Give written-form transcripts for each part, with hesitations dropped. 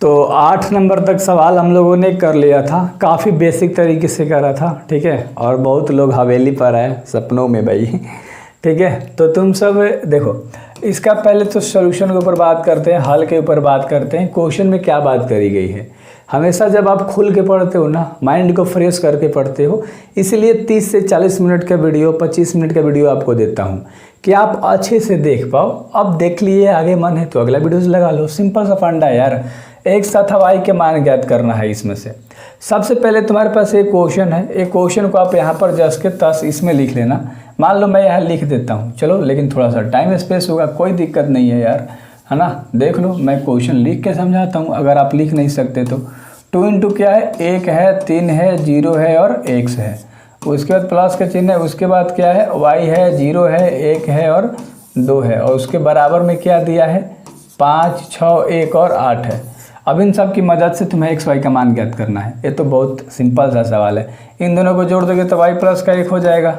तो 8 नंबर तक सवाल हम लोगों ने कर लिया था, काफ़ी बेसिक तरीके से करा था, ठीक है। और बहुत लोग हवेली पर आए सपनों में भाई, ठीक है। तो तुम सब देखो, इसका पहले तो सॉल्यूशन के ऊपर बात करते हैं, हल के ऊपर बात करते हैं, क्वेश्चन में क्या बात करी गई है। हमेशा जब आप खुल के पढ़ते हो ना, माइंड को फ्रेश करके पढ़ते हो, इसलिए 30 से 40 मिनट का वीडियो, 25 मिनट का वीडियो आपको देता हूँ कि आप अच्छे से देख पाओ। अब देख लिए, आगे मन है तो अगला वीडियोस लगा लो, सिंपल सा फंडा है यार। एक साथ हवाई के मान ज्ञात करना है। इसमें से सबसे पहले तुम्हारे पास एक क्वेश्चन है, एक क्वेश्चन को आप यहाँ पर जस के तस इसमें लिख लेना। मान लो मैं यहाँ लिख देता हूँ, चलो, लेकिन थोड़ा सा टाइम स्पेस होगा, कोई दिक्कत नहीं है यार, है ना। देख लो, मैं क्वेश्चन लिख के समझाता हूँ, अगर आप लिख नहीं सकते तो। 2 इंटू क्या है, 1 है, 3 है, 0 है और x है। उसके बाद प्लस का चिन्ह है, उसके बाद क्या है, y है, 0 है, 1 है और 2 है। और उसके बराबर में क्या दिया है, 5, 6, 1 और 8 है। अब इन सब की मदद से तुम्हें x y का मान ज्ञात करना है। ये तो बहुत सिंपल सा सवाल है। इन दोनों को जोड़ दोगे तो y प्लस का 1 हो जाएगा,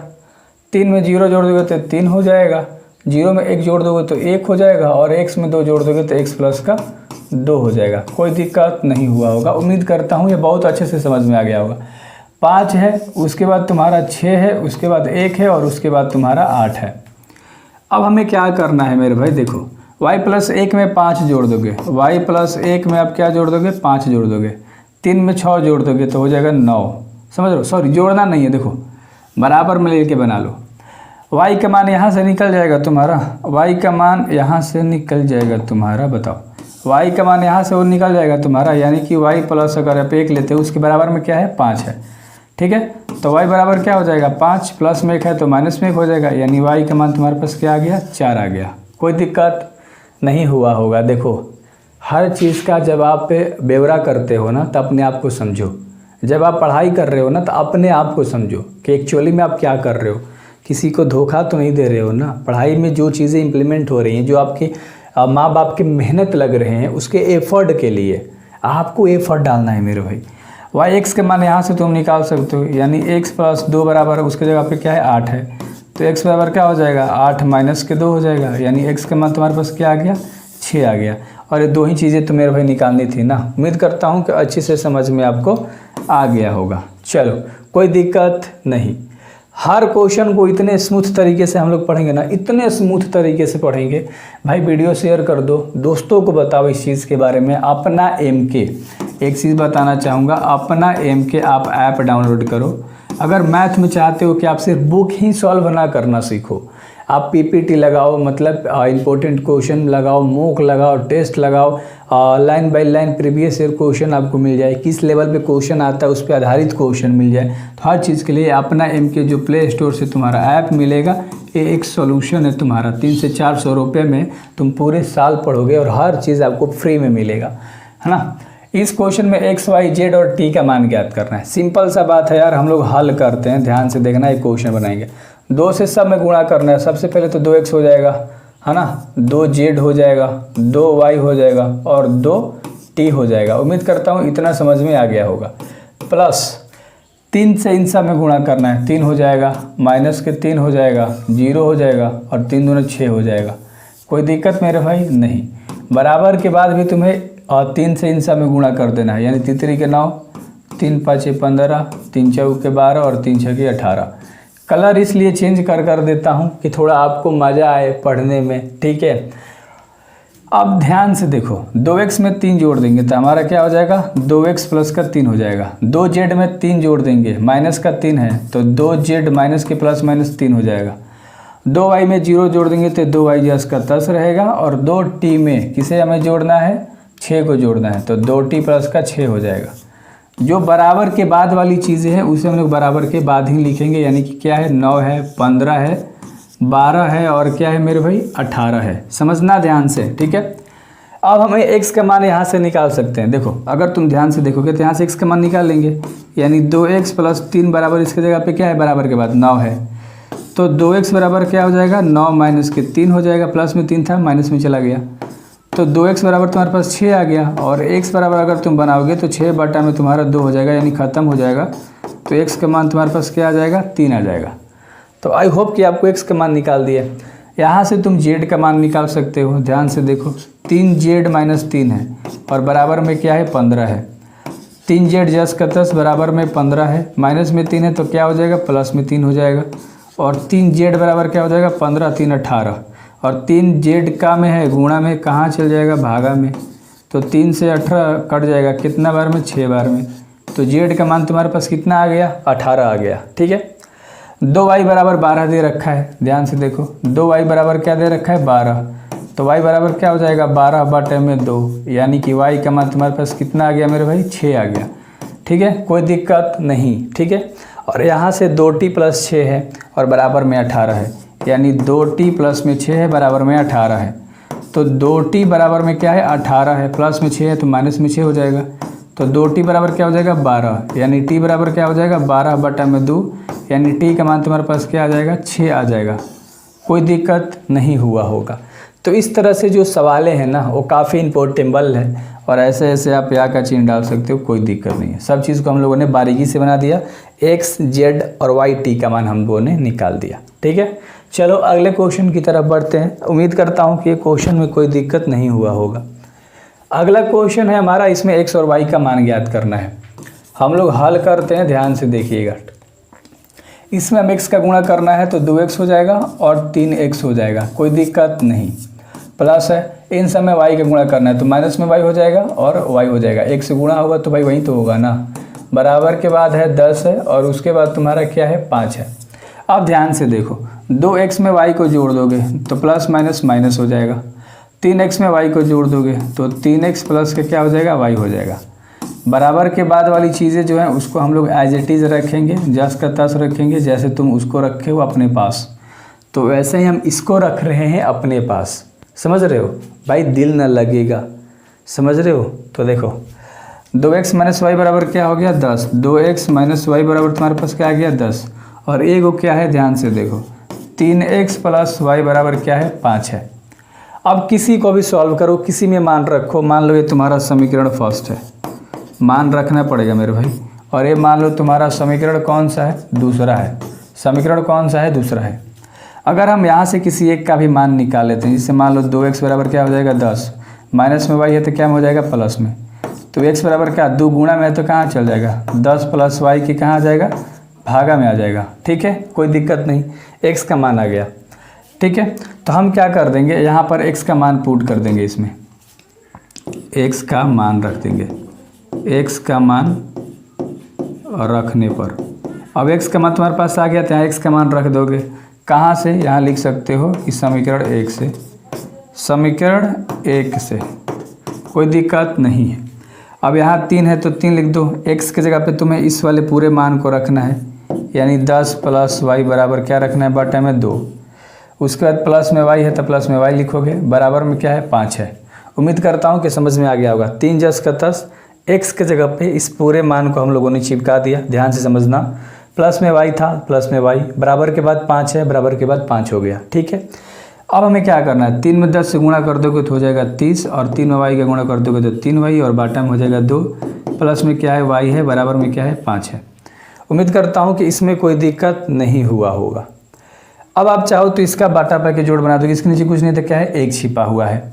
3 में 0 जोड़ दोगे तो 3 हो जाएगा, 0 में 1 जोड़ दोगे तो 1 हो जाएगा और x में 2 जोड़ दोगे तो x प्लस का 2 हो जाएगा। कोई दिक्कत नहीं हुआ होगा, उम्मीद करता हूँ ये बहुत अच्छे से समझ में आ गया होगा। 5 है, उसके बाद तुम्हारा 6 है, उसके बाद 1 है और उसके बाद तुम्हारा 8 है। अब हमें क्या करना है मेरे भाई, देखो, y प्लस 1 में 5 जोड़ दोगे, y प्लस 1 में आप क्या जोड़ दोगे, 5 जोड़ दोगे, 3 में 6 जोड़ दोगे तो हो जाएगा 9। समझ लो, सॉरी जोड़ना नहीं है, देखो बराबर में लेके बना लो। y का मान यहाँ से निकल जाएगा तुम्हारा, y का मान यहाँ से निकल जाएगा तुम्हारा, बताओ, y का मान यहाँ से वो निकल जाएगा तुम्हारा, यानी कि y प्लस अगर आप 1 लेते हो उसके बराबर में क्या है, 5 है, ठीक है। तो y बराबर क्या हो जाएगा, 5 प्लस में 1 है तो माइनस में 1 हो जाएगा, यानी y का मान तुम्हारे पास क्या आ गया, 4 आ गया। कोई दिक्कत नहीं हुआ होगा। देखो, हर चीज़ का जब आप ब्यौरा करते हो ना तो अपने आप को समझो, जब आप पढ़ाई कर रहे हो ना तो अपने आप को समझो कि एक्चुअली में आप क्या कर रहे हो, किसी को धोखा तो नहीं दे रहे हो ना। पढ़ाई में जो चीज़ें इंप्लीमेंट हो रही हैं, जो आपके माँ बाप की मेहनत लग रहे हैं, उसके एफर्ट के लिए आपको एफर्ट डालना है मेरे भाई। y x के मान यहाँ से तुम निकाल सकते हो, यानी x प्लस 2 बराबर उसके जगह पे क्या है, 8 है, तो x बराबर क्या हो जाएगा, 8 माइनस के 2 हो जाएगा, यानी x का मान तुम्हारे पास क्या आ गया, 6 आ गया। और ये दो ही चीज़ें तो मेरे भाई निकालनी थी ना। उम्मीद करता हूँ कि अच्छे से समझ में आपको आ गया होगा। चलो, कोई दिक्कत नहीं। हर क्वेश्चन को इतने स्मूथ तरीके से हम लोग पढ़ेंगे ना, इतने स्मूथ तरीके से पढ़ेंगे भाई। वीडियो शेयर कर दो, दोस्तों को बताओ इस चीज़ के बारे में। अपना MK, एक चीज़ बताना चाहूँगा, अपना MK आप ऐप डाउनलोड करो। अगर मैथ में चाहते हो कि आप सिर्फ बुक ही सॉल्व ना करना सीखो, आप PPT लगाओ, मतलब इम्पोर्टेंट क्वेश्चन लगाओ, मॉक लगाओ, टेस्ट लगाओ, line by line previous year question आपको मिल जाए, किस लेवल पे क्वेश्चन आता है उस पर आधारित क्वेश्चन मिल जाए। तो हर चीज़ के लिए अपना MK जो प्ले स्टोर से तुम्हारा ऐप मिलेगा, ये एक सॉल्यूशन है तुम्हारा। 300 से 400 रुपये में तुम पूरे साल पढ़ोगे और हर चीज़ आपको फ्री में मिलेगा, है ना। इस क्वेश्चन में x, y, z और t का मान ज्ञात करना है। सिंपल सा बात है यार, हम लोग हल करते हैं, ध्यान से देखना। एक क्वेश्चन बनाएंगे, 2 से सब में गुणा करना है। सबसे पहले तो 2x हो जाएगा, है ना, 2z हो जाएगा, 2y हो जाएगा और 2t हो जाएगा। उम्मीद करता हूँ इतना समझ में आ गया होगा। प्लस 3 से इन सब में गुणा करना है, 3 हो जाएगा, माइनस के 3 हो जाएगा, 0 हो जाएगा और 3 दूना 6 हो जाएगा। कोई दिक्कत मेरे भाई नहीं। बराबर के बाद भी तुम्हें 3 से इन सब में गुणा कर देना है, यानी 3 3 के 9, 3 5 15, 3 4 के 12 और 3 6 के 18। कलर इसलिए चेंज कर देता हूँ कि थोड़ा आपको मज़ा आए पढ़ने में, ठीक है। अब ध्यान से देखो, 2x में 3 जोड़ देंगे तो हमारा क्या हो जाएगा, 2x प्लस का 3 हो जाएगा। 2z में 3 जोड़ देंगे, माइनस का 3 है तो 2z माइनस के प्लस माइनस 3 हो जाएगा। 2y में 0 जोड़ देंगे तो 2y जस का 10 रहेगा और 2t में किसे हमें जोड़ना है, 6 को जोड़ना है, तो 2t प्लस का 6 हो जाएगा। जो बराबर के बाद वाली चीज़ें हैं उसे हम लोग बराबर के बाद ही लिखेंगे, यानी कि क्या है, 9 है, 15 है, 12 है और क्या है मेरे भाई, 18 है। समझना ध्यान से, ठीक है। अब हमें x का मान यहाँ से निकाल सकते हैं। देखो, अगर तुम ध्यान से देखोगे तो यहाँ से x का मान निकाल लेंगे, यानी 2x प्लस 3 बराबर इसके जगह पे क्या है, बराबर के बाद 9 है, तो 2x बराबर क्या हो जाएगा, 9 माइनस के 3 हो जाएगा। प्लस में 3 था, माइनस में चला गया, तो 2x बराबर तुम्हारे पास 6 आ गया। और x बराबर अगर तुम बनाओगे तो 6 बटा में तुम्हारा 2 हो जाएगा, यानी ख़त्म हो जाएगा। तो x का मान तुम्हारे पास क्या आ जाएगा, 3 आ जाएगा। तो आई होप कि आपको x का मान निकाल दिए। यहाँ से तुम जेड का मान निकाल सकते हो। ध्यान से देखो, 3z माइनस 3 है और बराबर में क्या है 15 है। 3z जस का 10 बराबर में 15 है, माइनस में 3 है तो क्या हो जाएगा प्लस में 3 हो जाएगा। और 3z बराबर क्या हो जाएगा 15 3 18 और 3z का में है गुणा में कहाँ चल जाएगा भागा में, तो 3 से 18 कट जाएगा कितना बार में 6 बार में। तो z का मान तुम्हारे पास कितना आ गया 18 आ गया। ठीक है, 2y बराबर 12 दे रखा है। ध्यान से देखो 2y बराबर क्या दे रखा है 12, तो y बराबर क्या हो जाएगा 12 बटे में 2, यानी कि y का मान तुम्हारे पास कितना आ गया मेरे भाई 6 आ गया। ठीक है, कोई दिक्कत नहीं। ठीक है, और यहाँ से 2t प्लस 6 है और बराबर में 18 है, यानी 2t प्लस में 6 है बराबर में 18 है। तो 2t बराबर में क्या है 18 है, प्लस में 6 है तो माइनस में 6 हो जाएगा। तो 2t बराबर क्या हो जाएगा 12, यानी t बराबर क्या हो जाएगा 12 बटा में 2, यानी t का मान तुम्हारे पास क्या आ जाएगा 6 आ जाएगा। कोई दिक्कत नहीं हुआ होगा। तो इस तरह से जो सवालें हैं ना वो काफ़ी इम्पोर्टेबल है और ऐसे ऐसे आप या का चिन्ह डाल सकते हो, कोई दिक्कत नहीं है। सब चीज़ को हम लोगों ने बारीकी से बना दिया, x, z और y t का मान हम लोगों ने निकाल दिया। ठीक है, चलो अगले क्वेश्चन की तरफ बढ़ते हैं। उम्मीद करता हूँ कि ये क्वेश्चन में कोई दिक्कत नहीं हुआ होगा। अगला क्वेश्चन है हमारा, इसमें x और y का मान ज्ञात करना है। हम लोग हल करते हैं, ध्यान से देखिएगा। इसमें हम x का गुणा करना है तो 2x हो जाएगा और 3x हो जाएगा, कोई दिक्कत नहीं। प्लस है, इन सब में y का गुणा करना है तो माइनस में y हो जाएगा और y हो जाएगा। x से गुणा होगा तो भाई वही तो होगा ना। बराबर के बाद है 10 है और उसके बाद तुम्हारा क्या है 5 है। अब ध्यान से देखो, 2x में y को जोड़ दोगे तो प्लस माइनस माइनस हो जाएगा। 3x में y को जोड़ दोगे तो 3x प्लस का क्या हो जाएगा y हो जाएगा। बराबर के बाद वाली चीज़ें जो हैं उसको हम लोग एज इट इज़ रखेंगे, जस का तस रखेंगे, जैसे तुम उसको रखे हो अपने पास तो वैसे ही हम इसको रख रहे हैं अपने पास। समझ रहे हो भाई, दिल न लगेगा, समझ रहे हो। तो देखो 2x माइनस वाई बराबर क्या हो गया 10, 2x माइनस वाई बराबर तुम्हारे पास क्या आ गया 10 और एक वो क्या है ध्यान से देखो 3x प्लस वाई बराबर क्या है 5 है। अब किसी को भी सॉल्व करो, किसी में मान रखो। मान लो ये तुम्हारा समीकरण फर्स्ट है, मान रखना पड़ेगा मेरे भाई। और ये मान लो तुम्हारा समीकरण कौन सा है दूसरा है, समीकरण कौन सा है दूसरा है। अगर हम यहाँ से किसी एक का भी मान निकाल लेते हैं, जिससे मान लो 2x बराबर क्या हो जाएगा 10, माइनस में y है तो क्या हो जाएगा प्लस में, तो x बराबर क्या 2 गुणा में है तो कहाँ चल जाएगा 10 प्लस y की कहाँ आ जाएगा भागा में आ जाएगा। ठीक है, कोई दिक्कत नहीं, x का मान आ गया। ठीक है, तो हम क्या कर देंगे यहाँ पर x का मान पुट कर देंगे, इसमें x का मान रख देंगे। x का मान रखने पर अब x का मान तुम्हारे पास आ गया तो यहाँ x का मान रख दोगे। कहाँ से, यहाँ लिख सकते हो इस समीकरण 1 से, समीकरण 1 से, कोई दिक्कत नहीं है। अब यहाँ 3 है तो 3 लिख दो। x की जगह पे तुम्हें इस वाले पूरे मान को रखना है, यानी 10 प्लस वाई बराबर क्या रखना है बटे में 2। उसके बाद प्लस में y है तो प्लस में y लिखोगे, बराबर में क्या है 5 है। उम्मीद करता हूँ कि समझ में आ गया होगा। 3 जस का 10, x के जगह पे इस पूरे मान को हम लोगों ने चिपका दिया। ध्यान से समझना, प्लस में y था, प्लस में y, बराबर के बाद 5 है, बराबर के बाद 5 हो गया। ठीक है, अब हमें क्या करना है, 3 में 10 से गुणा कर दोगे तो हो जाएगा 30 और 3 में y का गुणा कर दोगे तो 3y और बाटा में हो जाएगा 2, प्लस में क्या है y है, बराबर में क्या है 5 है। उम्मीद करता हूँ कि इसमें कोई दिक्कत नहीं हुआ होगा। अब आप चाहो तो इसका बाटा पा के जोड़ बना दोगे। इसके नीचे कुछ नहीं तो क्या है 1 छिपा हुआ है।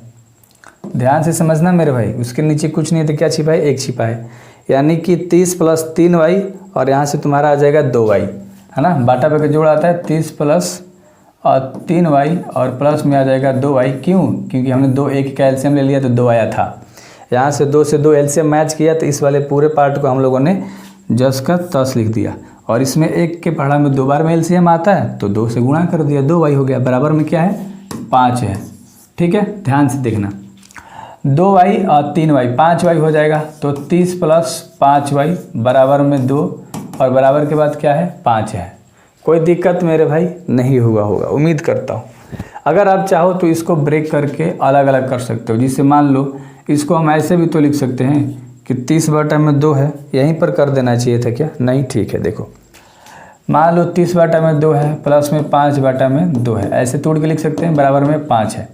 ध्यान से समझना मेरे भाई, उसके नीचे कुछ नहीं तो क्या छिपा है 1 छिपा है, यानी कि 30 प्लस 3y और यहाँ से तुम्हारा आ जाएगा 2y, है ना। बाटा पे का जोड़ आता है 30 प्लस और 3y और प्लस में आ जाएगा 2y। क्यों, क्योंकि हमने 2 1 का एलसीएम ले लिया तो 2 आया था। यहाँ से 2 से 2 एलसीएम मैच किया तो इस वाले पूरे पार्ट को हम लोगों ने जस का तस लिख दिया। और इसमें 1 के पढ़ा में 2 बार में एलसीएम आता है तो 2 से गुणा कर दिया, 2y हो गया, बराबर में क्या है 5 है। ठीक है, ध्यान से देखना, 2y और 3y 5y हो जाएगा तो 30 प्लस 5y बराबर में 2 और बराबर के बाद क्या है 5 है। कोई दिक्कत मेरे भाई नहीं हुआ होगा, उम्मीद करता हूँ। अगर आप चाहो तो इसको ब्रेक करके अलग अलग कर सकते हो। जिससे मान लो इसको हम ऐसे भी तो लिख सकते हैं कि 30 बटा में 2 है, यहीं पर कर देना चाहिए था क्या, नहीं। ठीक है, देखो मान लो 30 बटा में 2 है प्लस में 5 बटा में 2 है, ऐसे तोड़ के लिख सकते हैं, बराबर में 5 है।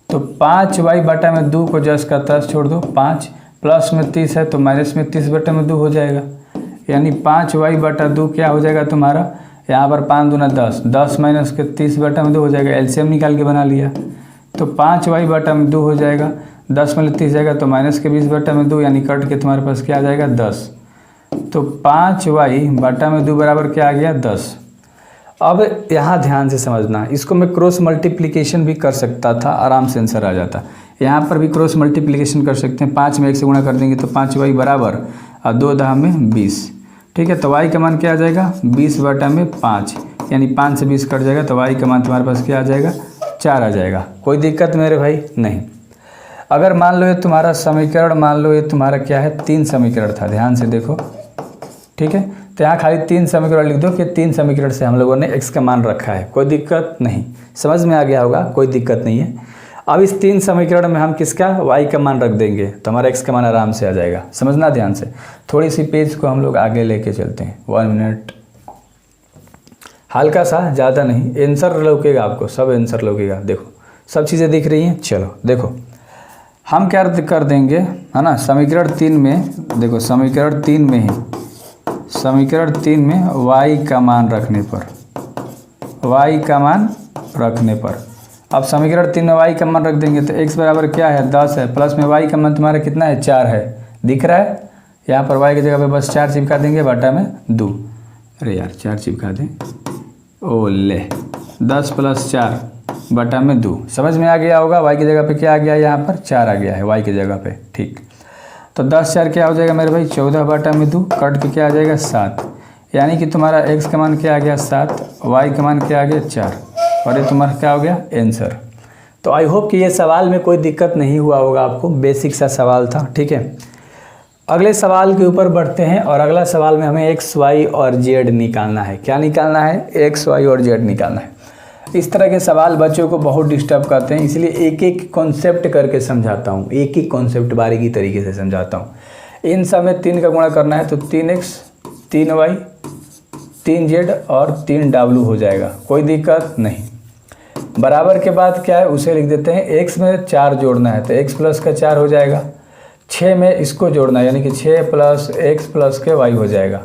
तो 5y बटा में 2 को जस का तस छोड़ दो, 5 प्लस में 30 है तो माइनस में 30 बटा में 2 हो जाएगा, यानी 5y बटा 2 क्या हो जाएगा तुम्हारा, यहाँ पर 5 दूना 10, 10 माइनस के 30/2 हो जाएगा, एलसीएम निकाल के बना लिया तो 5y/2 हो जाएगा। 10 में 30 जाएगा तो माइनस के 20/2 यानी कट के तुम्हारे पास क्या आ जाएगा 10। तो 5y/2 बराबर क्या आ गया 10। अब यहाँ ध्यान से समझना, इसको मैं क्रॉस मल्टीप्लिकेशन भी कर सकता था, आराम से आंसर आ जाता। यहाँ पर भी क्रॉस मल्टीप्लिकेशन कर सकते हैं, 5 में 1 से गुणा कर देंगे तो 5y बराबर और 2 10 में 20। ठीक है, तो y का मान क्या आ जाएगा 20/5 यानी 5 से 20 कट जाएगा तो y का मान तुम्हारे पास क्या आ जाएगा 4 आ जाएगा। कोई दिक्कत मेरे भाई नहीं। अगर मान लो ये तुम्हारा समीकरण, मान लो ये तुम्हारा क्या है 3 समीकरण था, ध्यान से देखो। ठीक है, तो यहाँ खाली 3 समीकरण लिख दो कि 3 समीकरण से हम लोगों ने x का मान रखा है, कोई दिक्कत नहीं। समझ में आ गया होगा, कोई दिक्कत नहीं है। अब इस 3 समीकरण में हम किसका y का मान रख देंगे तो हमारा x का मान आराम से आ जाएगा। समझना ध्यान से, थोड़ी सी पेज को हम लोग आगे लेके चलते हैं। 1 मिनट, हल्का सा, ज़्यादा नहीं। आंसर लौकेगा आपको, सब आंसर लौकेगा। देखो सब चीज़ें दिख रही हैं। चलो देखो हम क्या कर देंगे, है ना, समीकरण 3 में देखो, समीकरण 3 में ही, समीकरण 3 में y का मान रखने पर, y का मान रखने पर, अब समीकरण 3 में y का मान रख देंगे तो x बराबर क्या है 10 है, प्लस में y का मान तुम्हारा कितना है 4 है, दिख रहा है। यहाँ पर y की जगह पे बस 4 चिपका देंगे, बटा में 2। अरे यार 4 चिपका दें, ओ ले 10 + 4 बटा में 2। समझ में आ गया होगा, y की जगह पे क्या आ गया, यहाँ पर 4 आ गया है y की जगह पे। ठीक, तो 10 4 क्या हो जाएगा मेरे भाई 14 बटा में 2, कट के क्या आ जाएगा 7, यानी कि तुम्हारा x का मान क्या आ गया 7, y का मान क्या आ गया 4, और ये तुम्हारा क्या हो गया आंसर। तो आई होप कि ये सवाल में कोई दिक्कत नहीं हुआ होगा आपको, बेसिक सा सवाल था। ठीक है, अगले सवाल के ऊपर बढ़ते हैं और अगला सवाल में हमें x, y और z निकालना है। क्या निकालना है, x, y और z निकालना है। इस तरह के सवाल बच्चों को बहुत डिस्टर्ब करते हैं, इसलिए एक एक कॉन्सेप्ट करके समझाता हूँ, एक एक कॉन्सेप्ट बारीकी तरीके से समझाता हूँ। इन सब में 3 का गुणा करना है तो 3x 3y 3z और 3w हो जाएगा, कोई दिक्कत नहीं। बराबर के बाद क्या है उसे लिख देते हैं, x में 4 जोड़ना है तो x प्लस का 4 हो जाएगा, 6 में इसको जोड़ना है यानी कि 6 + x प्लस के y हो जाएगा,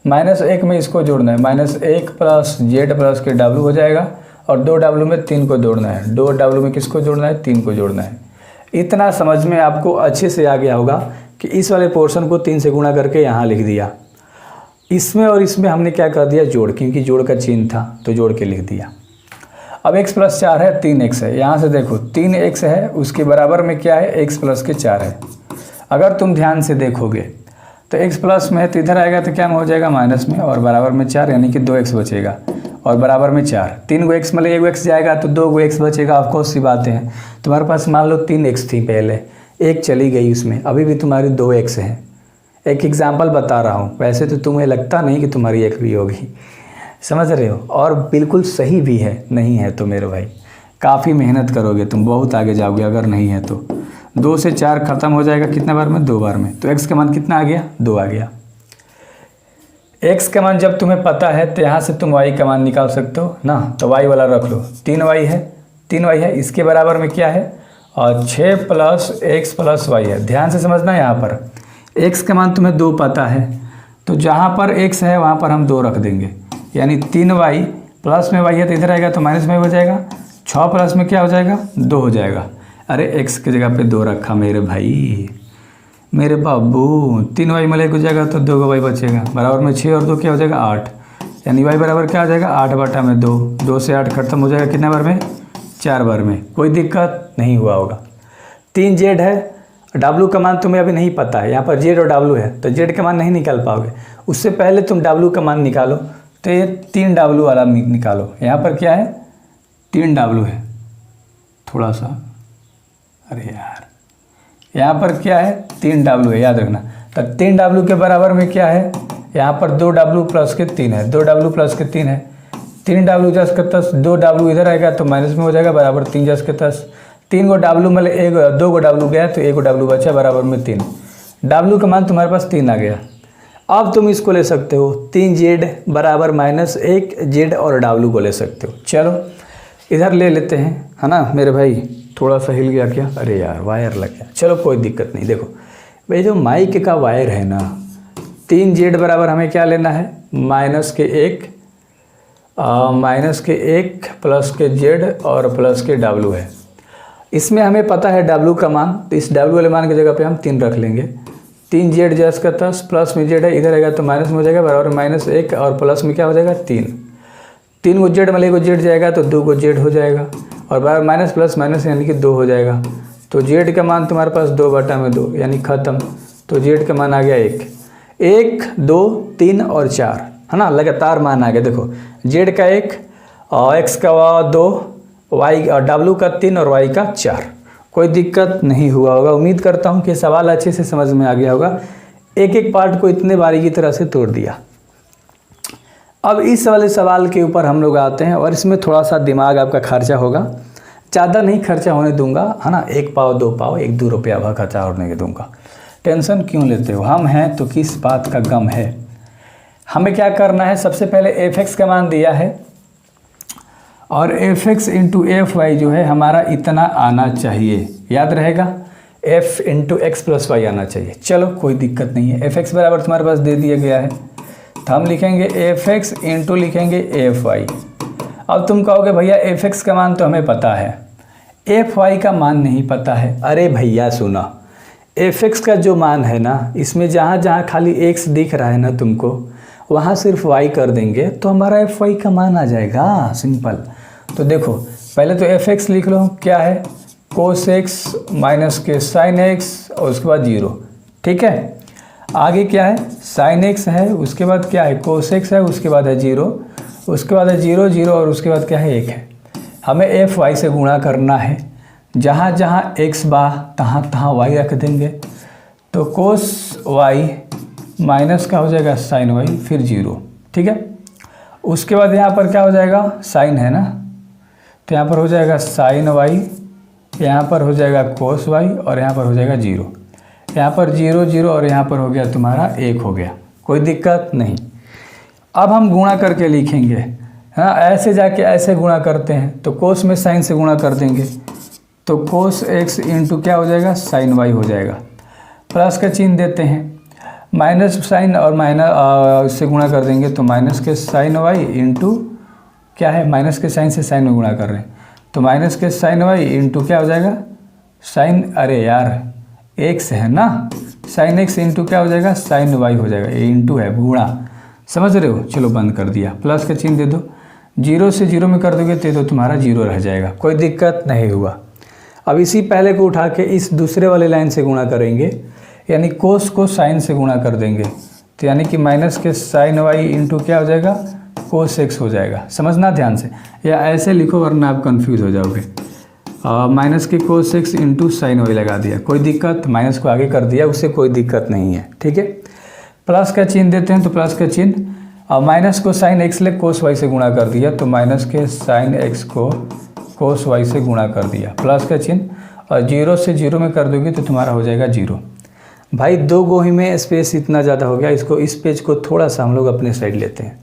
-1 में इसको जोड़ना है -1 प्लस z प्लस के w हो जाएगा, और 2w में 3 को जोड़ना है, 2w में किसको जोड़ना है 3 को जोड़ना है। इतना समझ में आपको अच्छे से आ गया होगा कि इस वाले पोर्शन को 3 से गुणा करके यहाँ लिख दिया, इसमें और इसमें हमने क्या कर दिया जोड़, क्योंकि जोड़ का चिन्ह था तो जोड़ के लिख दिया। अब x + 4 है 3x है, यहाँ से देखो 3x है, उसके बराबर में क्या है x प्लस के 4 है। अगर तुम ध्यान से देखोगे तो x प्लस में है तो इधर आएगा तो क्या हो जाएगा माइनस में, और बराबर में 4 यानी कि 2x बचेगा, और बराबर में 4, 3 गो x मतलब 1 x जाएगा तो 2 गो x बचेगा। ऑफकोर्स सी बातें हैं, तुम्हारे पास मान लो 3x थी पहले, 1 चली गई उसमें, अभी भी तुम्हारी 2x है। एक एग्जाम्पल बता रहा हूँ, वैसे तो तुम्हें लगता नहीं कि तुम्हारी 1 भी होगी, समझ रहे हो, और बिल्कुल सही भी है। नहीं है तो मेरे भाई काफ़ी मेहनत करोगे तुम, बहुत आगे जाओगे। अगर नहीं है तो 2 से 4 खत्म हो जाएगा कितने बार में, 2 बार में। तो x का मान कितना आ गया 2 आ गया। x का मान जब तुम्हें पता है तो यहाँ से तुम y का मान निकाल सकते हो ना, तो y वाला रख लो, 3y है, इसके बराबर में क्या है, और 6 + x + y है। ध्यान से समझना, यहाँ पर x का मान तुम्हें 2 पता है तो जहाँ पर x है वहाँ पर हम 2 रख देंगे, यानी 3y प्लस में y है तो इधर आएगा तो माइनस में हो जाएगा, 6 प्लस में क्या हो जाएगा 2 हो जाएगा। अरे x की जगह पे 2 रखा मेरे भाई, मेरे बाबू, 3y में हो जाएगा तो 2 y बचेगा, बराबर में 6 और 2 क्या हो जाएगा 8, यानी y बराबर क्या हो जाएगा 8 बटा में 2, 2 से 8 खत्म हो जाएगा कितने बार में 4 बार में। कोई दिक्कत नहीं हुआ होगा। 3z है, w का मान तुम्हें अभी नहीं पता है, यहाँ पर z और w है तो z का मान नहीं निकाल पाओगे, उससे पहले तुम w का मान निकालो। तो ये 3w वाला निकालो, यहाँ पर क्या है 3w है, थोड़ा सा, अरे यार यहाँ पर क्या है 3w है, याद रखना। तो 3w के बराबर में क्या है, यहाँ पर 2w प्लस के 3 है, 2w प्लस के 3 है, 3w जस के 10, 2w इधर आएगा तो माइनस में हो जाएगा, बराबर 3 जस के 10, 3 गो w मतलब 2 गो w गया तो 1 गो w बचा, बराबर में 3, w का मान तुम्हारे पास 3 आ गया। अब तुम इसको ले सकते हो 3z बराबर -1 z और w को ले सकते हो। चलो इधर ले लेते हैं, है ना मेरे भाई, थोड़ा सा हिल गया क्या, अरे यार वायर लग गया, चलो कोई दिक्कत नहीं। देखो भाई जो माइक का वायर है ना, 3z बराबर हमें क्या लेना है -1 माइनस के 1 प्लस के z और प्लस के w है। इसमें हमें पता है w का मान, तो इस w वाले मान की जगह पे हम 3 रख लेंगे। 3z जस का 10 प्लस में z है, इधर आएगा तो माइनस में हो जाएगा, बराबर -1 और प्लस में क्या हो जाएगा 3 को z में z जाएगा तो 2 को z हो जाएगा, और बराबर माइनस प्लस माइनस यानी कि 2 हो जाएगा। तो z का मान तुम्हारे पास 2/2 यानी ख़त्म। तो z का मान आ गया 1, 2, 3 और 4, है ना, लगातार मान आ गया। देखो z का 1 और x का 2, y और w का 3 और y का 4। कोई दिक्कत नहीं हुआ होगा। उम्मीद करता हूँ कि सवाल अच्छे से समझ में आ गया होगा। एक एक पार्ट को इतने बारीकी तरह से तोड़ दिया। अब इस वाले सवाल के ऊपर हम लोग आते हैं, और इसमें थोड़ा सा दिमाग आपका खर्चा होगा, ज़्यादा नहीं खर्चा होने दूंगा, है ना। 1 पाव 2 पाव 1-2 रुपया वह खर्चा होने दूंगा। टेंशन क्यों लेते हो, हम हैं तो किस बात का गम है। हमें क्या करना है, सबसे पहले f(x) का मान दिया है, और f(x) इंटू fy जो है हमारा इतना आना चाहिए, याद रहेगा, f into X plus Y आना चाहिए। चलो कोई दिक्कत नहीं है, f(x) बराबर तुम्हारे पास दे दिया गया है, तो हम लिखेंगे f(x) इंटू लिखेंगे fy। अब तुम कहोगे भैया f(x) का मान तो हमें पता है, fy का मान नहीं पता है। अरे भैया सुना, f(x) का जो मान है ना, इसमें जहाँ जहाँ खाली x दिख रहा है ना तुमको, वहाँ सिर्फ y कर देंगे तो हमारा fy का मान आ जाएगा, सिंपल। तो देखो पहले तो f(x) लिख लो, क्या है, cos x माइनस के sin x और उसके बाद 0, ठीक है। आगे क्या है, sin x है, उसके बाद क्या है, cos x है, उसके बाद है 0, उसके बाद है 0 0 और उसके बाद क्या है 1 है। हमें fy से गुणा करना है, जहाँ जहाँ x बा तहाँ तहाँ y रख देंगे, तो cos y माइनस का हो जाएगा sin y फिर 0, ठीक है। उसके बाद यहाँ पर क्या हो जाएगा, sin है ना, तो यहाँ पर हो जाएगा sin y, यहाँ पर हो जाएगा cos y और यहाँ पर हो जाएगा 0, यहाँ पर 0 0 और यहाँ पर हो गया तुम्हारा 1 हो गया, कोई दिक्कत नहीं। अब हम गुणा करके लिखेंगे, हाँ, ऐसे जाके ऐसे गुणा करते हैं, तो cos में sin से गुणा कर देंगे, तो cos x इंटू क्या हो जाएगा, sin y हो जाएगा। प्लस का चिन्ह देते हैं, माइनस साइन और माइनस से गुणा कर देंगे, तो माइनस के sin y इंटू क्या है, माइनस के साइन से साइन में गुणा कर रहे हैं, तो माइनस के sin y इंटू क्या हो जाएगा, साइन, अरे यार x है ना, sin x इंटू क्या हो जाएगा, sin y हो जाएगा, ये इंटू है गुणा, समझ रहे हो। चलो बंद कर दिया, प्लस का चिन्ह दे दो, 0 से 0 में कर दोगे तो तुम्हारा 0 रह जाएगा, कोई दिक्कत नहीं हुआ। अब इसी पहले को उठा के इस दूसरे वाले लाइन से गुणा करेंगे, यानी कोस को साइन से गुणा कर देंगे, तो यानी कि माइनस के sin y इंटू क्या हो जाएगा, कोस x हो जाएगा। समझना ध्यान से, या ऐसे लिखो वरना आप कंफ्यूज हो जाओगे। माइनस के कोस x इंटू sin y लगा दिया, कोई दिक्कत, माइनस को आगे कर दिया, उससे कोई दिक्कत नहीं है, ठीक है। प्लस का चिन्ह देते हैं, तो प्लस का चिन्ह, माइनस को sin x ले कोस y से गुणा कर दिया, तो माइनस के sin x को कोस y से गुणा कर दिया, प्लस का चिन्ह, और 0 से 0 में कर दोगे तो तुम्हारा हो जाएगा 0। भाई 2 गोही में स्पेस इतना ज़्यादा हो गया, इसको इस पेज को थोड़ा सा हम लोग अपने साइड लेते हैं,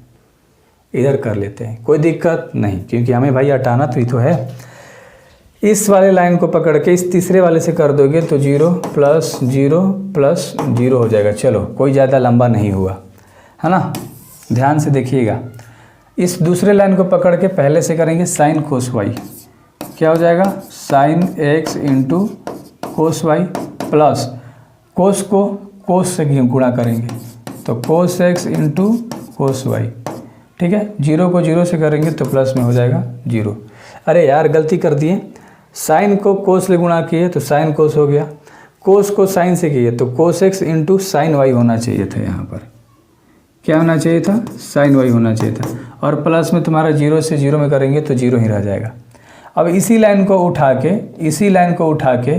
इधर कर लेते हैं, कोई दिक्कत नहीं, क्योंकि हमें भाई हटाना तो है। इस वाले लाइन को पकड़ के इस तीसरे वाले से कर दोगे तो 0 प्लस 0 प्लस 0 हो जाएगा। चलो कोई ज़्यादा लंबा नहीं हुआ, है ना, ध्यान से देखिएगा। इस दूसरे लाइन को पकड़ के पहले से करेंगे sin cos y, क्या हो जाएगा, sin x into cos Y, plus cos को कोस से गुणा करेंगे, तो cos x into cos Y, ठीक है। 0 को 0 से करेंगे तो प्लस में हो जाएगा 0। अरे यार गलती कर दिए, साइन को कोस से गुणा किए तो साइन कोस हो गया, कोस को साइन से किए तो cos x into sine Y होना चाहिए था, यहाँ पर क्या होना चाहिए था, साइन वाई होना चाहिए था, और प्लस में तुम्हारा 0 से 0 में करेंगे तो 0 ही रह जाएगा। अब इसी लाइन को उठा के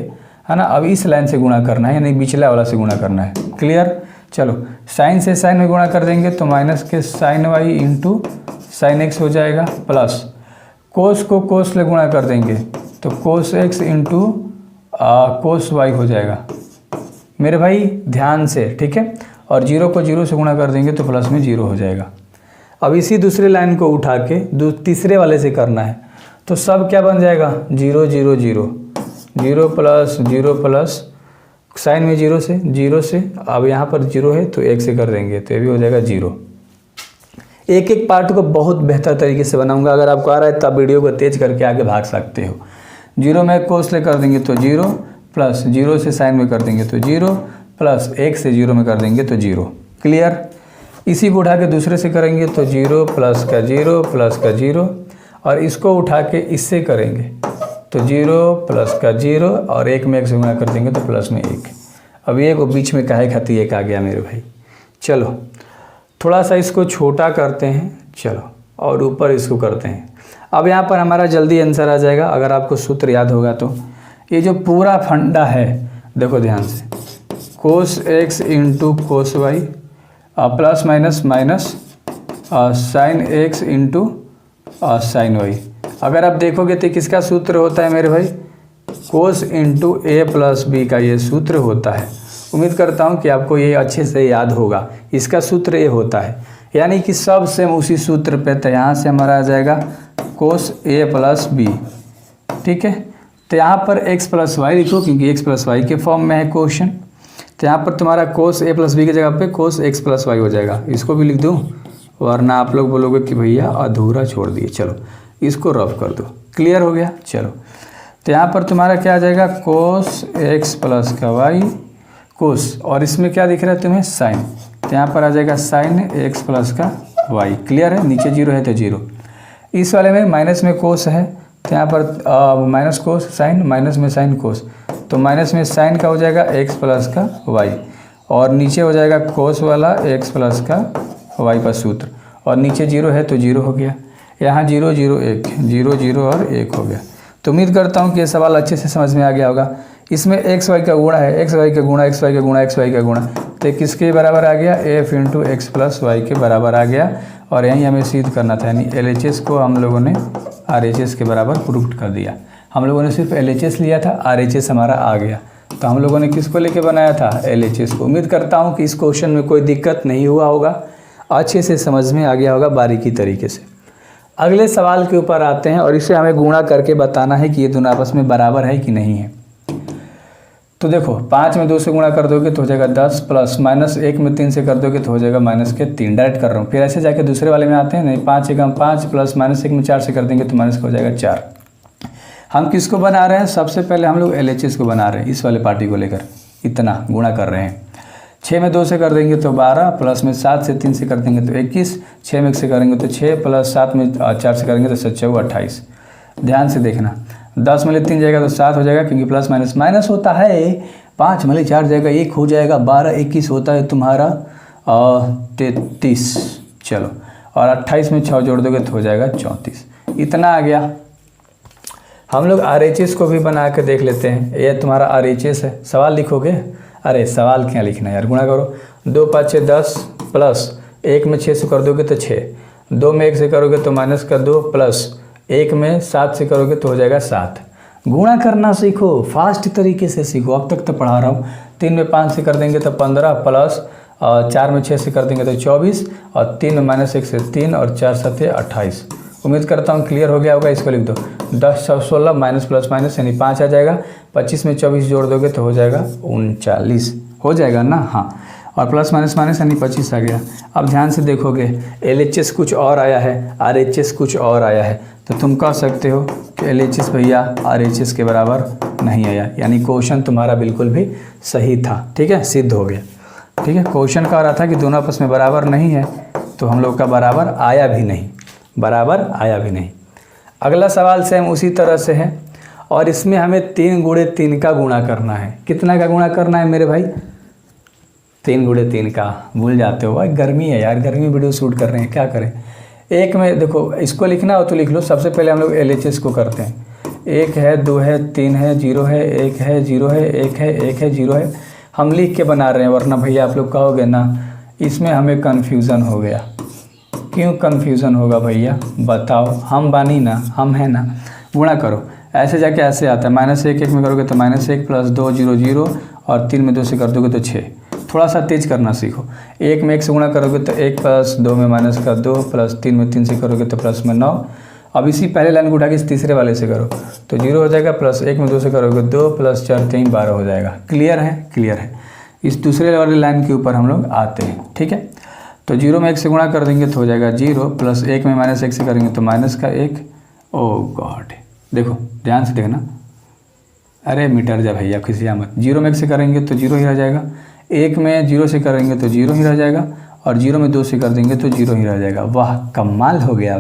है ना, अब इस लाइन से गुणा करना है, यानी पिछला वाला से गुणा करना है, क्लियर। चलो साइन से साइन में गुणा कर देंगे तो माइनस के sine Y into sine X हो जाएगा, प्लस कोस को कोस से गुणा कर देंगे तो cos X into cos Y हो जाएगा, मेरे भाई ध्यान से, ठीक है। और 0 को 0 से गुणा कर देंगे तो प्लस में 0 हो जाएगा। अब इसी दूसरे लाइन को उठा के तीसरे वाले से करना है, तो सब क्या बन जाएगा, 0 0 0 0 प्लस साइन में 0 से, अब यहाँ पर 0 है तो 1 से कर देंगे तो ये भी हो जाएगा 0। एक एक पार्ट को बहुत बेहतर तरीके से बनाऊंगा। अगर आपको आ रहा है तो आप वीडियो को तेज करके आगे भाग सकते हो। 0 में कोस ले कर देंगे तो 0, प्लस 0 से साइन में कर देंगे तो 0, प्लस 1 से 0 में कर देंगे तो 0। क्लियर। इसी को उठा के दूसरे से करेंगे तो 0 प्लस का 0 प्लस का 0, और इसको उठा के इससे करेंगे तो 0 प्लस का 0 और 1 में 1 से गुणा कर देंगे तो प्लस में 1। अब ये को बीच में काहे खाती 1 आ गया मेरे भाई। चलो थोड़ा सा इसको छोटा करते हैं, चलो, और ऊपर इसको करते हैं। अब यहाँ पर हमारा जल्दी आंसर आ जाएगा अगर आपको सूत्र याद होगा तो। ये जो पूरा फंडा है देखो ध्यान से, cos x into cos Y plus minus minus sine x into sine Y. अगर आप देखोगे तो किसका सूत्र होता है मेरे भाई, कोस इंटू ए प्लस बी का ये सूत्र होता है। उम्मीद करता हूँ कि आपको ये अच्छे से याद होगा। इसका सूत्र ये होता है, यानी कि सब सेम उसी सूत्र पे। तो यहाँ से हमारा आ जाएगा कोस ए प्लस बी, ठीक है। तो यहाँ पर x प्लस वाई लिखो क्योंकि x प्लस वाई के फॉर्म में है क्वेश्चन। तो यहाँ पर तुम्हारा कोस ए प्लस बी की जगह पे कोस x प्लस वाई हो जाएगा। इसको भी लिख दूँ, वरना आप लोग बोलोगे कि भैया अधूरा छोड़ दिए। चलो इसको रफ कर दो, क्लियर हो गया। चलो तो यहाँ पर तुम्हारा क्या आ जाएगा, कोस x प्लस का वाई कोस, और इसमें क्या दिख रहा है तुम्हें, साइन। तो यहाँ पर आ जाएगा साइन x प्लस का वाई। क्लियर है। नीचे 0 है तो 0। इस वाले में माइनस में कोस है तो यहाँ पर माइनस कोस साइन, माइनस में साइन कोस, तो माइनस में साइन का हो जाएगा x प्लस का वाई, और नीचे हो जाएगा कोस वाला x प्लस का वाई का सूत्र, और नीचे 0 है तो 0 हो गया। यहाँ 0 0 1 0 0 और 1 हो गया। तो उम्मीद करता हूँ कि ये सवाल अच्छे से समझ में आ गया होगा। इसमें एक्स वाई का गुणा है, एक्स वाई का गुणा, एक्स वाई का गुणा, एक्स वाई का गुणा, तो किसके बराबर आ गया, F into X plus Y के बराबर आ गया। और यहीं हमें सिद्ध करना था, यानी LHS को हम लोगों ने RHS के बराबर प्रूफ कर दिया। हम लोगों ने सिर्फ LHS लिया था, RHS हमारा आ गया। तो हम लोगों ने किसको लेके बनाया था, LHS को। उम्मीद करता हूँ कि इस क्वेश्चन में कोई दिक्कत नहीं हुआ होगा, अच्छे से समझ में आ गया होगा बारीकी तरीके से। अगले सवाल के ऊपर आते हैं, और इसे हमें गुणा करके बताना है कि ये दोनों आपस में बराबर है कि नहीं है। तो देखो 5 में 2 से गुणा कर दोगे तो हो जाएगा 10, प्लस माइनस 1 में 3 से कर दोगे तो हो जाएगा माइनस के 3। डायरेक्ट कर रहा हूँ, फिर ऐसे जाके दूसरे वाले में आते हैं। नहीं, 5 एकम 5 प्लस माइनस 1 में 4 से कर देंगे तो माइनस का हो जाएगा 4। हम किसको बना रहे हैं, सबसे पहले हम लोग LHS को बना रहे हैं, इस वाले पार्टी को लेकर इतना गुणा कर रहे हैं। 6 में 2 से कर देंगे तो 12, प्लस में 7 से 3 से कर देंगे तो 21, 6 में 1 से करेंगे तो 6, प्लस 7 में 4 से करेंगे तो 7 28। ध्यान से देखना, 10 में 3 जाएगा तो 7 हो जाएगा, क्योंकि प्लस माइनस माइनस होता है। 5 में 4 जाएगा 1 हो जाएगा, 12 21 होता है तुम्हारा 33। चलो, और 28 में 6 जोड़ दोगे तो हो जाएगा 34। इतना आ गया। हम लोग RHS को भी बना के देख लेते हैं। ये तुम्हारा RHS है। सवाल लिखोगे, अरे सवाल क्या लिखना है यार, गुणा करो। 2 5 6 10, प्लस 1 में 6 से कर दोगे तो 6, 2 में 1 से करोगे तो माइनस का 2, प्लस 1 में 7 से करोगे तो हो जाएगा 7। गुणा करना सीखो, फास्ट तरीके से सीखो। अब तक तो पढ़ा रहा हूँ। 3 में 5 से कर देंगे तो 15, प्लस 4 में 6 से कर देंगे तो 24, और 3 में माइनस 1 से 3, और 4 7 28। उम्मीद करता हूँ क्लियर हो गया होगा। इसको लिख दो, 10 16 माइनस प्लस माइनस यानी 5 आ जाएगा। 25 में 24 जोड़ दोगे तो हो जाएगा 39, हो जाएगा ना, हाँ। और प्लस माइनस माइनस यानी 25 आ गया। अब ध्यान से देखोगे, LHS कुछ और आया है, RHS कुछ और आया है, तो तुम कह सकते हो कि LHS भैया RHS के बराबर नहीं आया, यानी क्वेश्चन तुम्हारा बिल्कुल भी सही था। ठीक है, सिद्ध हो गया। ठीक है, क्वेश्चन कह रहा था कि दोनों आपस में बराबर नहीं है, तो हम लोग का बराबर आया भी नहीं, बराबर आया भी नहीं। अगला सवाल सेम उसी तरह से है, और इसमें हमें 3 गुणे 3 का गुणा करना है। कितना का गुणा करना है मेरे भाई, 3 गुणे 3 का। भूल जाते हो भाई, गर्मी है यार, गर्मी वीडियो शूट कर रहे हैं, क्या करें। एक में देखो, इसको लिखना हो तो लिख लो। सबसे पहले हम लोग LHS को करते हैं। 1 है, 2 है, 3 है, 0 है, 1 है, 0 है, 1 है, 1 है, 0 है। हम लिख के बना रहे हैं, वरना भैया आप लोग कहोगे ना इसमें हमें कन्फ्यूज़न हो गया। क्यों कन्फ्यूज़न होगा भैया, बताओ। हम बानी ना, हम है ना। गुणा करो, ऐसे जाके ऐसे आता है। -1 1 में करोगे तो -1, प्लस 2 0 0, और 3 में 2 से कर दोगे तो 6। थोड़ा सा तेज करना सीखो। 1 में 1 से गुणा करोगे तो 1, प्लस 2 में माइनस का 2, प्लस 3 में 3 से करोगे तो प्लस में 9। अब इसी पहले लाइन को उठा के इस तीसरे वाले से करो तो 0 हो जाएगा, प्लस 1 में 2 से करोगे 2, प्लस 4 3 12 हो जाएगा। क्लियर है, क्लियर है। इस दूसरे वाली लाइन के ऊपर हम लोग आते हैं। ठीक है, तो 0 में 1 से गुणा कर देंगे तो हो जाएगा 0 प्लस 1 में -1 से करेंगे तो माइनस का 1। ओ गॉड, देखो ध्यान से देखना, अरे मीटर जा भैया खिसिया मत। 0 में 1 से करेंगे तो 0 ही रह जाएगा, 1 में 0 से करेंगे तो 0 ही रह जाएगा, और 0 में 2 से कर देंगे तो 0 ही रह जाएगा। वाह कमाल हो गया।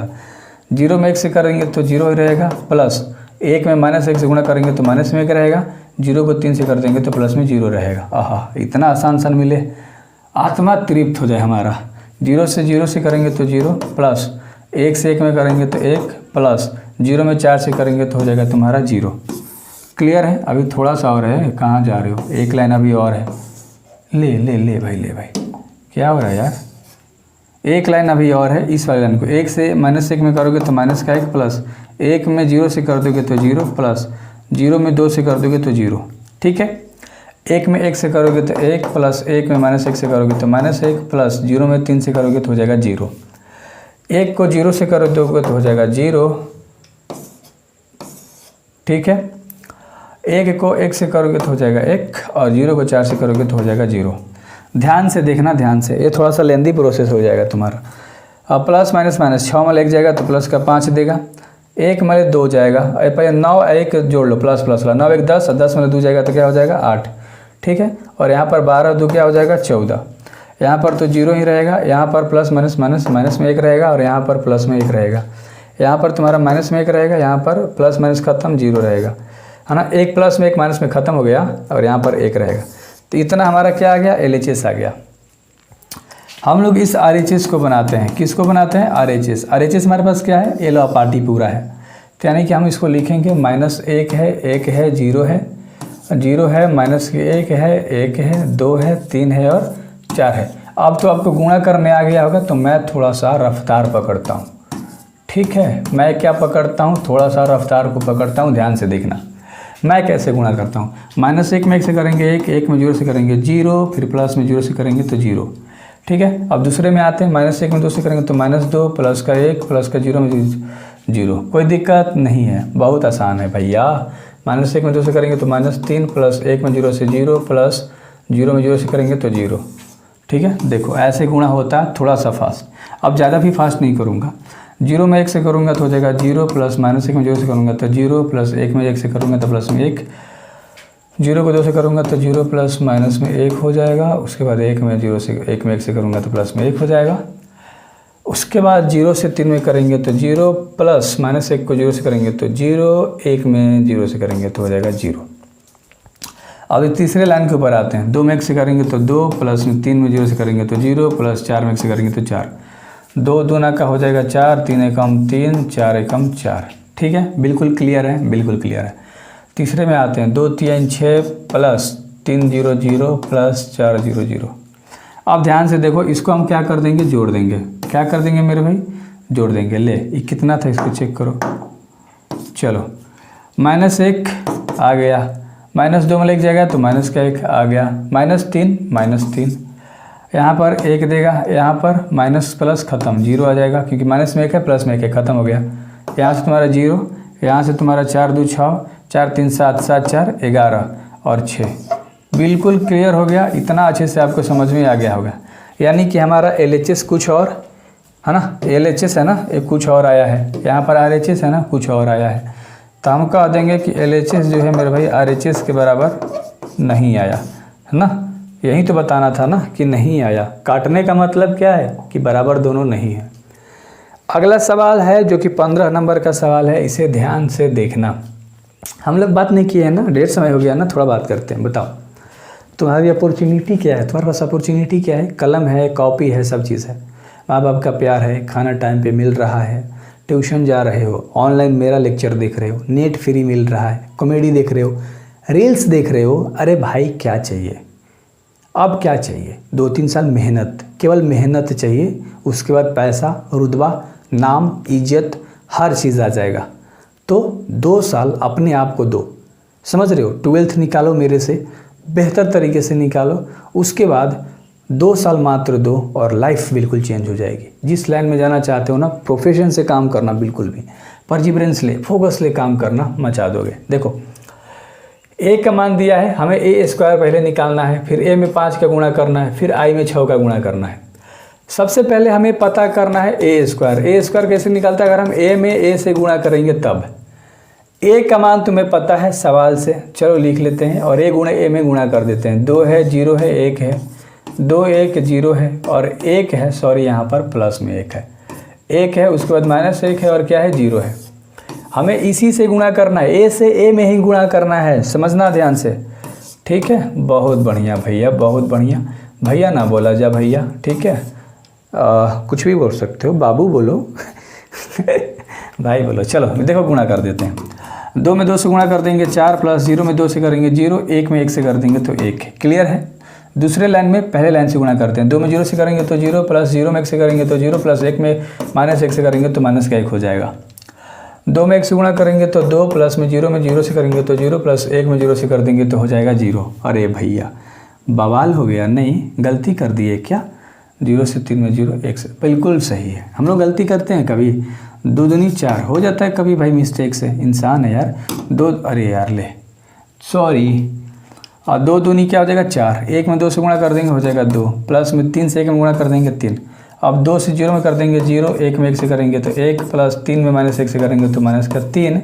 0 में 1 से करेंगे तो 0 ही रहेगा, प्लस 1 में -1 से गुणा करेंगे तो माइनस में 1 रहेगा, 0 को 3 से कर देंगे तो प्लस में 0 रहेगा। आहा, इतना आसान मिले, आत्मा तृप्त हो जाए हमारा। 0 से करेंगे तो 0, प्लस 1 से 1 में करेंगे तो 1, प्लस 0 में 4 से करेंगे तो हो जाएगा तुम्हारा 0। क्लियर है? अभी थोड़ा सा और है, कहाँ जा रहे हो, एक लाइन अभी और है। ले ले ले भाई, ले भाई, क्या हो रहा है यार, एक लाइन अभी और है। इस वाली लाइन को 1 से -1 में करोगे तो माइनस का 1, प्लस 1 में 0 से कर दोगे तो 0, प्लस 0 में 2 से कर दोगे तो 0। ठीक है, 1 में 1 से करोगे तो 1, प्लस 1 में -1 से करोगे तो -1, प्लस 0 में 3 से करोगे तो हो जाएगा 0। 1 को 0 से कर दोगे तो हो जाएगा 0। ठीक है, 1 को 1 से करोगे तो हो जाएगा 1, और 0 को 4 से करोगे तो हो जाएगा 0। ध्यान से देखना, ध्यान से, ये थोड़ा सा लेंदी प्रोसेस हो जाएगा तुम्हारा। अब प्लस माइनस माइनस 6 में 1 जाएगा तो प्लस का 5 देगा, 1 में 2 जाएगा, पहले 9 1 जोड़ लो, प्लस प्लस ला, 9 1 10, 10 में 2 जाएगा तो क्या हो जाएगा 8। ठीक है, और यहाँ पर 12 2 क्या हो जाएगा 14। यहाँ पर तो 0 ही रहेगा, यहाँ पर प्लस माइनस माइनस माइनस में 1 रहेगा, और यहाँ पर प्लस में 1 रहेगा, यहाँ पर तुम्हारा माइनस में 1 रहेगा, यहाँ पर प्लस माइनस खत्म 0 रहेगा, है ना। 1 प्लस में 1 माइनस में ख़त्म हो गया, और यहाँ पर 1 रहेगा। तो इतना हमारा क्या आ गया, LHS आ गया। हम लोग इस RHS को बनाते हैं, किसको बनाते हैं, RHS। RHS हमारे पास क्या है, ये लो पार्टी पूरा है, तो यानी कि हम इसको लिखेंगे -1 है, 1 है, 0 है, 0 है, -1 है, 1 है, 2 है, 3 है और 4 है। अब तो आपको गुणा करने आ गया होगा, तो मैं थोड़ा सा रफ्तार पकड़ता हूँ। ठीक है, मैं क्या पकड़ता हूँ, थोड़ा सा रफ्तार को पकड़ता हूँ। ध्यान से देखना मैं कैसे गुणा करता हूँ। -1 में 1 से करेंगे 1, 1 में 0 से करेंगे 0, फिर प्लस में 0 से करेंगे तो 0। ठीक है, अब दूसरे में आते हैं, -1 में 2 से करेंगे तो -2, प्लस का 1, प्लस का 0 में 0। कोई दिक्कत नहीं है, बहुत आसान है भैया। -1 में 2 से करेंगे तो -3, प्लस 1 में 0 से 0, प्लस 0 में 0 से करेंगे तो 0। ठीक है, देखो ऐसे गुणा होता है, थोड़ा सा फास्ट। अब ज़्यादा भी फास्ट नहीं करूँगा। 0 में 1 से करूँगा तो हो जाएगा 0, प्लस -1 में 0 से करूँगा तो 0, प्लस 1 में 1 से करूँगा तो प्लस में 1, 0 को 2 से करूँगा तो 0 प्लस माइनस में 1 हो जाएगा। उसके बाद 1 में 1 से करूँगा तो प्लस में 1 हो जाएगा। उसके बाद 0 से 3 में करेंगे तो 0, प्लस -1 को 0 से करेंगे तो 0, 1 में 0 से करेंगे तो हो जाएगा 0। अब तीसरे लाइन के ऊपर आते हैं। 2 में 1 से करेंगे तो 2, प्लस में 3 में 0 से करेंगे तो 0, प्लस 4 में 1 से करेंगे तो 4। 2 दूना का हो जाएगा 4, 3 एकम 3, 4 एकम 4। ठीक है, बिल्कुल क्लियर है, बिल्कुल क्लियर है। तीसरे में आते हैं। 2 3 6 प्लस 3 0 0 प्लस 4 0 0। अब ध्यान से देखो, इसको हम क्या कर देंगे, जोड़ देंगे। क्या कर देंगे मेरे भाई, जोड़ देंगे। ले, ये कितना था इसको चेक करो। चलो, -1 आ गया, -2 में लग जाएगा तो माइनस का 1 आ गया, -3 यहाँ पर 1 देगा, यहाँ पर माइनस प्लस ख़त्म 0 आ जाएगा, क्योंकि माइनस में 1 है, प्लस में 1 है, ख़त्म हो गया। यहाँ से तुम्हारा 0, यहाँ से तुम्हारा 4 2 6, 4 3 7 7 4 11 और 6। बिल्कुल क्लियर हो गया। इतना अच्छे से आपको समझ में आ गया होगा। यानी कि हमारा LHS कुछ और है ना, LHS है ना, एक कुछ और आया है, यहाँ पर RHS है ना, कुछ और आया है। तो हम कह देंगे कि LHS जो है मेरे भाई RHS के बराबर नहीं आया, है ना। यही तो बताना था ना कि नहीं आया। काटने का मतलब क्या है कि बराबर दोनों नहीं है। अगला सवाल है जो कि 15 नंबर का सवाल है, इसे ध्यान से देखना। हम लोग बात नहीं किए हैं ना, ढेर समय हो गया ना, थोड़ा बात करते हैं। बताओ तुम्हारी अपॉर्चुनिटी क्या है, तुम्हारे पास अपॉर्चुनिटी क्या है? कलम है, कॉपी है, सब चीज़ है, माँ बाप का प्यार है, खाना टाइम पे मिल रहा है, ट्यूशन जा रहे हो, ऑनलाइन मेरा लेक्चर देख रहे हो, नेट फ्री मिल रहा है, कॉमेडी देख रहे हो, रील्स देख रहे हो। अरे भाई क्या चाहिए, अब क्या चाहिए? 2-3 साल मेहनत, केवल मेहनत चाहिए। उसके बाद पैसा, रुतबा, नाम, इज्जत, हर चीज़ आ जाएगा। तो 2 साल अपने आप को दो, समझ रहे हो। 12th निकालो, मेरे से बेहतर तरीके से निकालो। उसके बाद 2 साल मात्र दो और लाइफ बिल्कुल चेंज हो जाएगी। जिस लाइन में जाना चाहते हो ना, प्रोफेशन से काम करना, बिल्कुल भी परजिवरेंस ले, फोकस ले काम करना, मचा दोगे। देखो A का मान दिया है हमें, A² पहले निकालना है, फिर A में 5 का गुणा करना है, फिर I में 6 का गुणा करना है। सबसे पहले हमें पता करना है ए स्क्वायर। ए स्क्वायर कैसे निकलता है? अगर हम ए में ए से गुणा करेंगे तब। ए का मान तुम्हें पता है सवाल से, चलो लिख लेते हैं और ए गुणे ए में गुणा कर देते हैं। 2 है, 0 है, 1 है, 2 1 0 है और 1 है, सॉरी यहाँ पर प्लस में 1 है, 1 है, उसके बाद -1 है और क्या है 0 है। हमें इसी से गुणा करना है, ए से ए में ही गुणा करना है, समझना ध्यान से, ठीक है। बहुत बढ़िया भैया, बहुत बढ़िया। भैया ना बोला जा भैया, ठीक है। कुछ भी बोल सकते हो, बाबू बोलो भाई बोलो। चलो देखो गुणा कर देते हैं। 2 में 2 से गुणा कर देंगे 4 प्लस 0 में 2 से करेंगे 0, 1 में 1 से कर देंगे तो 1। क्लियर है। दूसरे लाइन में पहले लाइन से गुणा करते हैं। 2 में 0 से करेंगे तो 0 प्लस 0 में 1 से करेंगे तो 0 प्लस 1 में -1 से करेंगे तो -1 हो जाएगा। 2 में 1 से गुणा करेंगे तो 2 प्लस में 0 से करेंगे तो 0 प्लस 1 में 0 से कर देंगे तो हो जाएगा 0। अरे भैया बवाल हो गया, नहीं गलती कर दिए क्या? 0 से 3 में 0, 1 से, बिल्कुल सही है। हम लोग गलती करते हैं कभी, 2 दूनी 4 हो जाता है कभी भाई, मिस्टेक से, इंसान है यार। 2, अरे यार ले सॉरी, और 2 दूनी क्या हो जाएगा 4, 1 में 2 से गुणा कर देंगे हो जाएगा 2, प्लस में 3 से 1 में गुणा कर देंगे 3। अब 2 से 0 में कर देंगे 0, 1 में 1 से करेंगे तो 1 प्लस 3 में -1 से करेंगे तो -3,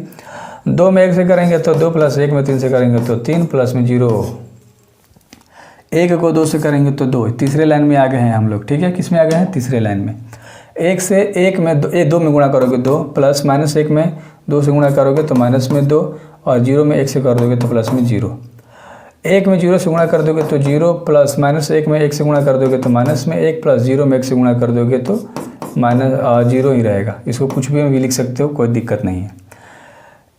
2 में 1 से करेंगे तो 2 प्लस 1 में 3 से करेंगे तो 3 प्लस में 0, 1 को 2 से करेंगे तो 2। तीसरे लाइन में आ गए हैं हम लोग, ठीक है। किस में आ गए हैं? तीसरे लाइन में। 1 से 1 में 2 में गुणा करोगे 2, प्लस -1 में 2 से गुणा करोगे तो माइनस में 2 और 0 में 1 से कर दोगे तो प्लस में 0। 1 में 0 से गुणा कर दोगे तो 0 प्लस -1 में 1 से गुणा कर दोगे तो माइनस में 1 प्लस 0 में 1 से गुणा कर दोगे तो -0 ही रहेगा। इसको कुछ भी लिख सकते हो, कोई दिक्कत नहीं है।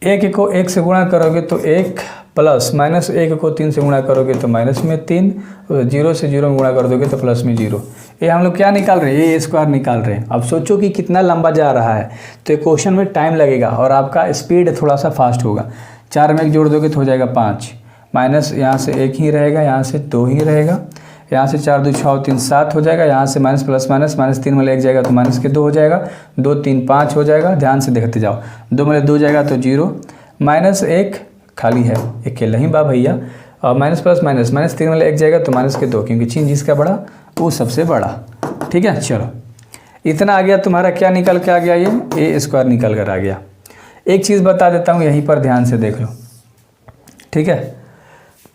1 को 1 से गुणा करोगे तो 1 प्लस -1 को 3 से गुणा करोगे तो माइनस में 3, 0 से 0 में गुणा कर दोगे तो प्लस में 0। ये हम लोग क्या निकाल रहे हैं? ये स्क्वायर निकाल रहे हैं। अब सोचो कि कितना लंबा जा रहा है, तो ये क्वेश्चन में टाइम लगेगा और आपका स्पीड थोड़ा सा फास्ट होगा। 4 में 1 जोड़ दोगे तो हो जाएगा 5, माइनस यहाँ से 1 ही रहेगा, यहाँ से 2 ही रहेगा, यहाँ से 4 2 6 3 7 हो जाएगा, यहाँ से माइनस प्लस माइनस 3 में 1 जाएगा तो माइनस के 2 हो जाएगा, 2 3 5 हो जाएगा। ध्यान से देखते जाओ, 2 में 2 जाएगा तो 0, -1 खाली है, अकेला ही बा भैया, और माइनस प्लस माइनस 3 में 1 जाएगा तो माइनस के 2, क्योंकि चिन्ह जिसका बड़ा वो सबसे बड़ा, ठीक है। चलो इतना आ गया तुम्हारा, क्या निकल के आ गया? ये ए स्क्वायर निकल कर आ गया। एक चीज़ बता देता हूँ, यहीं पर ध्यान से देख लो, ठीक है।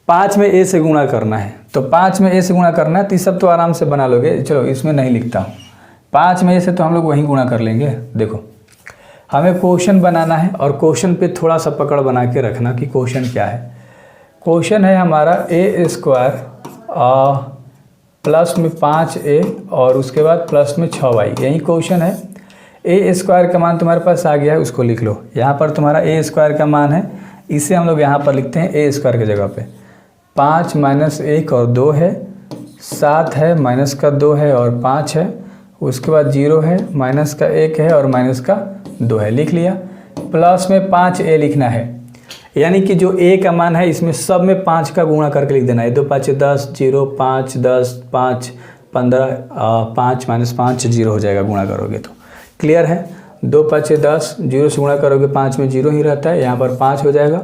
5 में ए से गुणा करना है, तो 5 में ए से गुणा करना है तो ये सब तो आराम से बना लोगे। चलो इसमें नहीं लिखता हूँ, 5 में ए से तो हम लोग वहीं गुणा कर लेंगे। देखो हमें क्वेश्चन बनाना है और क्वेश्चन पे थोड़ा सा पकड़ बना के रखना कि क्वेश्चन क्या है। क्वेश्चन है हमारा ए स्क्वायर प्लस में 5a और उसके बाद प्लस में 6y, यही क्वेश्चन है। ए स्क्वायर का मान तुम्हारे पास आ गया है, उसको लिख लो। यहाँ पर तुम्हारा ए स्क्वायर का मान है, इसे हम लोग यहाँ पर लिखते हैं ए स्क्वायर की जगह पे। 5 माइनस 1 और 2 है, 7 है, माइनस का 2 है और 5 है, उसके बाद 0 है, माइनस का 1 है और माइनस का 2 है, लिख लिया। प्लस में 5a लिखना है, यानी कि जो a का मान है इसमें सब में 5 का गुणा करके लिख देना है। 2 5 10, 0 5 10 5 15, 5 माइनस 5 0 हो जाएगा गुणा करोगे तो। क्लियर है। 2 5 10, 0 से गुणा करोगे 5 में 0 ही रहता है, यहाँ पर 5 हो जाएगा।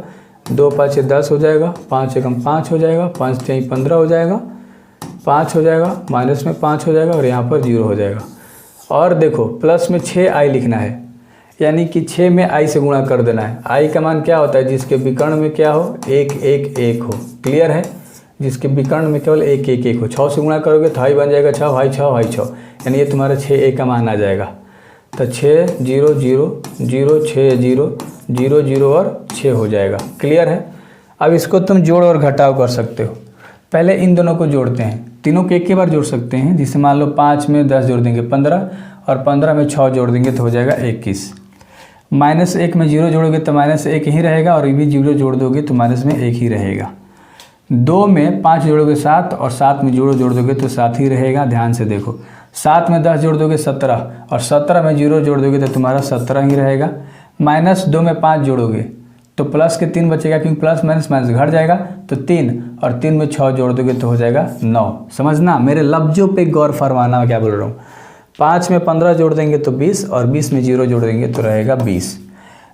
2 5 10 हो जाएगा, 5 एकम 5 हो जाएगा, 5 3 15 हो जाएगा, 5 हो जाएगा, माइनस में 5 हो जाएगा और यहाँ पर 0 हो जाएगा। और देखो प्लस में 6i लिखना है, यानी कि 6 में i से गुणा कर देना है। i का मान क्या होता है? जिसके विकर्ण में क्या हो? 1 1 1 हो। क्लियर है। जिसके विकर्ण में केवल 1 1 1 हो। 6 से गुणा करोगे तो i बन जाएगा 6, y 6 y 6, यानी ये तुम्हारा 6a का मान आ जाएगा। तो 6 0 0 0 6 0 0 0 और 6 हो जाएगा। क्लियर है। अब इसको तुम जोड़ और घटाव कर सकते हो। पहले इन दोनों को जोड़ते हैं, तीनों को एक ही बार जोड़ सकते हैं। जिससे मान लो 5 में 10 जोड़ देंगे 15 और 15 में 6 जोड़ देंगे तो हो जाएगा 21। -1 में 0 जोड़ोगे तो -1 ही रहेगा और ये भी 0 जोड़ दोगे तो माइनस में 1 ही रहेगा। 2 में 5 जोड़ोगे 7 और 7 में 0 जोड़ दोगे तो 7 ही रहेगा। ध्यान से देखो, 7 में 10 जोड़ दोगे 17 और 17 में 0 जोड़ दोगे तो तुम्हारा 17 ही रहेगा। -2 में 5 जोड़ोगे तो प्लस के 3 बचेगा, क्योंकि प्लस माइनस माइनस घट जाएगा तो 3 और 3 में 6 जोड़ दोगे तो हो जाएगा 9। समझना, मेरे लफ्जों पे गौर फरमाना, क्या बोल रहा हूँ। 5 में 15 जोड़ देंगे तो 20 और 20 में 0 जोड़ देंगे तो रहेगा 20।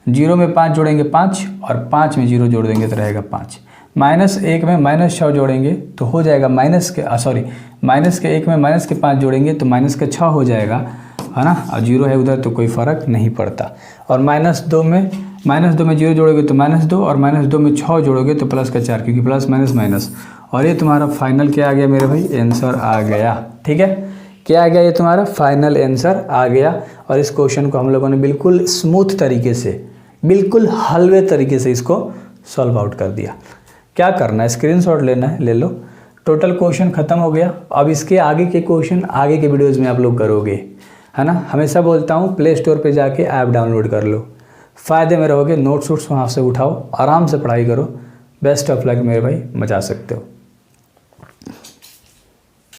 0 में 5 जोड़ेंगे 5 और 5 में 0 जोड़ देंगे तो रहेगा 5। -1 में -6 जोड़ेंगे तो हो जाएगा माइनस के 1 में -5 जोड़ेंगे तो -6 हो जाएगा, है ना। और 0 है उधर तो कोई फ़र्क नहीं पड़ता। और -2 में 0 जोड़ोगे तो -2 और -2 में 6 जोड़ोगे तो +4, क्योंकि प्लस माइनस माइनस। और ये तुम्हारा फाइनल क्या आ गया मेरे भाई, आंसर आ गया। ठीक है, क्या आ गया, ये तुम्हारा फाइनल आंसर आ गया। और इस क्वेश्चन को हम लोगों ने बिल्कुल स्मूथ तरीके से, बिल्कुल हलवे तरीके से इसको सॉल्व आउट कर दिया। क्या करना है, स्क्रीनशॉट लेना है, ले लो। टोटल क्वेश्चन ख़त्म हो गया। अब इसके आगे के क्वेश्चन आगे के वीडियोज़ में आप लोग करोगे, है ना। हमेशा बोलता हूँ प्ले स्टोर पे जाके ऐप डाउनलोड कर लो, फ़ायदे में रहोगे। नोट्स वहाँ से उठाओ, आराम से पढ़ाई करो। बेस्ट ऑफ लक मेरे भाई, मचा सकते हो।